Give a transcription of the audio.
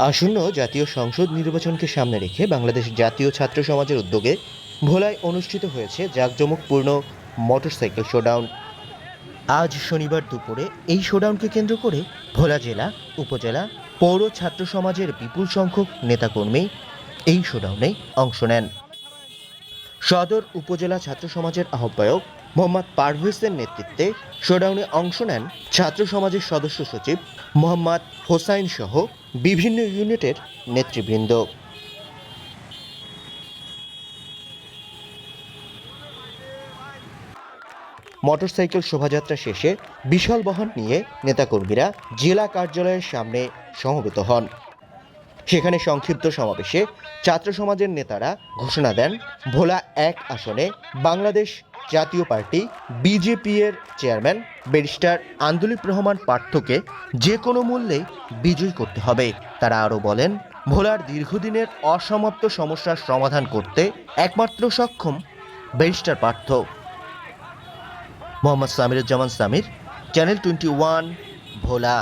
আসন্ন জাতীয় সংসদ নির্বাচনকে সামনে রেখে বাংলাদেশ জাতীয় ছাত্র সমাজের উদ্যোগে ভোলায় অনুষ্ঠিত হয়েছে জাঁকজমকপূর্ণ মোটরসাইকেল শোডাউন। আজ শনিবার দুপুরে এই শোডাউনকে কেন্দ্র করে ভোলা জেলা, উপজেলা, পৌর ছাত্র সমাজের বিপুল সংখ্যক নেতাকর্মী এই শোডাউনে অংশ নেন। সদর উপজেলা ছাত্র সমাজের আহ্বায়ক মোহাম্মদ পারভেজের নেতৃত্বে শোডাউনে অংশ নেন ছাত্র সমাজের সদস্য সচিব মোহাম্মদ হোসাইন সহ বিভিন্ন ইউনিটের নেতৃবৃন্দ। মোটরসাইকেল শোভাযাত্রা শেষে বিশাল বহন নিয়ে নেতাকর্মীরা জেলা কার্যালয়ের সামনে সমবেত হন। সেখানে সংক্ষিপ্ত সমাবেশে ছাত্র সমাজের নেতারা ঘোষণা দেন, ভোলা ১ আসনে বাংলাদেশ জাতীয় পার্টি বিজেপি এর চেয়ারম্যান ব্যারিস্টার আন্দুলিব রহমান পার্থকে যে কোনো মূল্যেই বিজয়ী করতে হবে। তারা আরও বলেন, ভোলার দীর্ঘদিনের অসমাপ্ত সমস্যার সমাধান করতে একমাত্র সক্ষম ব্যারিস্টার পার্থ। মোহাম্মদ সামিরুজ্জামান সামির, চ্যানেল 21, ভোলা।